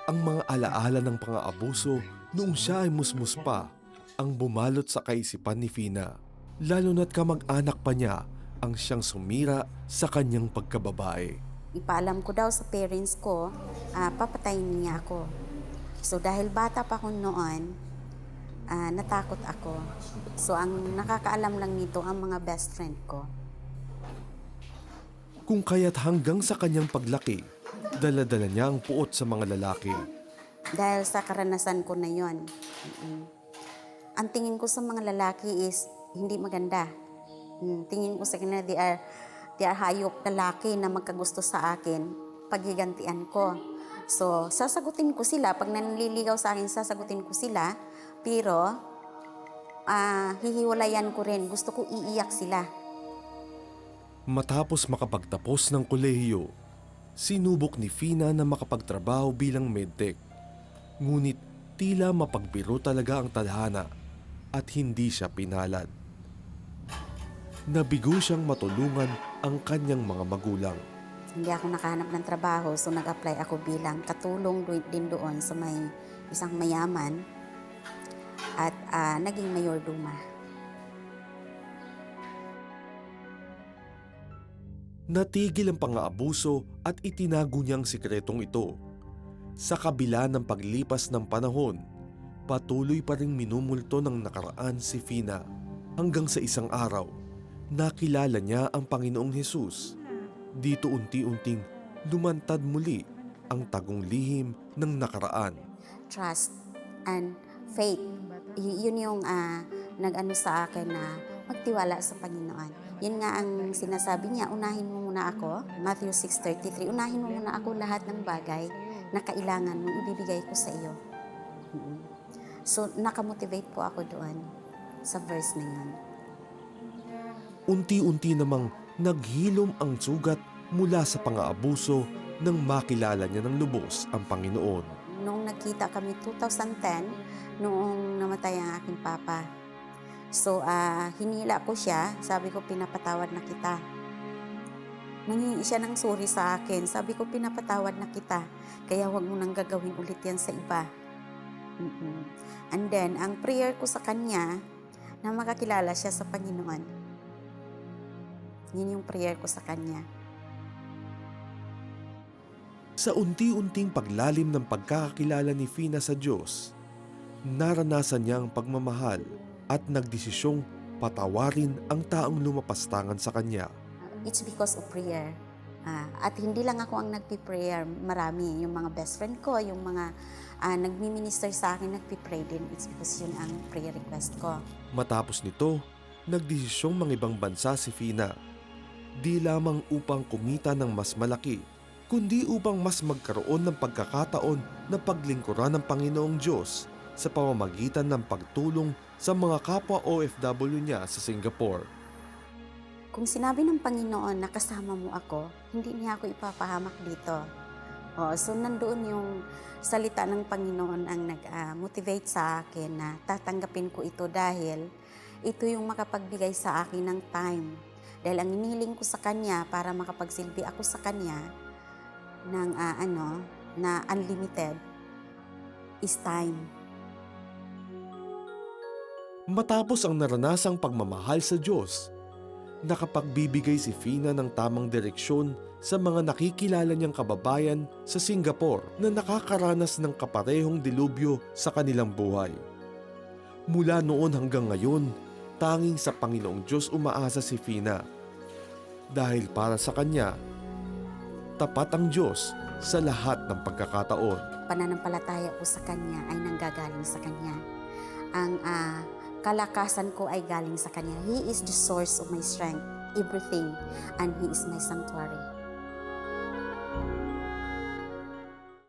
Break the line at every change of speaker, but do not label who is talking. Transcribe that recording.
Ang mga alaala ng pang-aabuso noong siya ay musmus pa ang bumalot sa kaisipan ni Fina. Lalo na't kamag-anak pa niya ang siyang sumira sa kanyang pagkababae.
Ipaalam ko daw sa parents ko, papatayin niya ako. So dahil bata pa ako noon, natakot ako. So ang nakakaalam lang nito ang mga best friend ko.
Kung kaya't hanggang sa kanyang paglaki, dala-dala niya ang puot sa mga lalaki.
Dahil sa karanasan ko na yon. Ang tingin ko sa mga lalaki is hindi maganda. Tingin ko sa kanila, they are hayop lalaki na magkagusto sa akin, paghigantian ko. So, sasagutin ko sila. Pag nanliligaw sa akin, sasagutin ko sila. Pero, hihiwalayan ko rin. Gusto ko iiyak sila.
Matapos makapagtapos ng kolehiyo, sinubok ni Fina na makapagtrabaho bilang medtech. Ngunit tila mapagbiro talaga ang tadhana at hindi siya pinalad. Nabigo siyang matulungan ang kanyang mga magulang.
Hindi ako nakahanap ng trabaho, so nag-apply ako bilang katulong din doon sa may isang mayaman at naging mayordoma.
Natigil ang pang-aabuso at itinago niyang sikretong ito. Sa kabila ng paglipas ng panahon, patuloy pa ring minumulto ng nakaraan si Fina hanggang sa isang araw, nakilala niya ang Panginoong Hesus. Dito unti-unting lumantad muli ang tagong lihim ng nakaraan.
Trust and faith, yun yung nag-ano sa akin na magtiwala sa Panginoon. Yun nga ang sinasabi niya, unahin mo muna ako, Matthew 6:33, unahin mo muna ako lahat ng bagay na kailangan mo, ibibigay ko sa iyo. So, nakamotivate po ako doon sa verse na yun.
Unti-unti namang naghilom ang sugat mula sa pang-aabuso nang makilala niya ng lubos ang Panginoon.
Nung nagkita kami 2010, noong namatay ang aking papa. So, hinila ko siya, sabi ko pinapatawad na kita. Nangingi siya ng sorry sa akin, sabi ko pinapatawad na kita, kaya huwag mo nang gagawin ulit yan sa iba. And then, ang prayer ko sa kanya, na makakilala siya sa Panginoon. Yun yung prayer ko sa kanya.
Sa unti-unting paglalim ng pagkakakilala ni Fina sa Diyos, naranasan niya ang pagmamahal at nagdesisyong patawarin ang taong lumapastangan sa kanya.
It's because of prayer. At hindi lang ako ang nagpi-prayer, marami. Yung mga best friend ko, yung mga nagmi-minister sa akin, nagpi-pray din. It's because yun ang prayer request ko.
Matapos nito, nagdesisyong mangibang bansa si Fina. Di lamang upang kumita ng mas malaki, kundi upang mas magkaroon ng pagkakataon na paglingkuran ng Panginoong Diyos sa pamamagitan ng pagtulong sa mga kapwa OFW niya sa Singapore.
Kung sinabi ng Panginoon na kasama mo ako, hindi niya ako ipapahamak dito. So nandoon yung salita ng Panginoon ang nag-motivate sa akin na tatanggapin ko ito dahil ito yung makapagbigay sa akin ng time. Dahil ang inihiling ko sa Kanya para makapagsilbi ako sa Kanya ng na unlimited is time.
Matapos ang naranasang pagmamahal sa Diyos, nakapagbibigay si Fina ng tamang direksyon sa mga nakikilala niyang kababayan sa Singapore na nakakaranas ng kaparehong dilubyo sa kanilang buhay. Mula noon hanggang ngayon, tanging sa Panginoong Diyos umaasa si Fina. Dahil para sa Kanya, tapat ang Diyos sa lahat ng pagkakataon.
Pananampalataya ko sa Kanya ay nanggagaling sa Kanya. Ang kalakasan ko ay galing sa Kanya. He is the source of my strength, everything, and He is my sanctuary.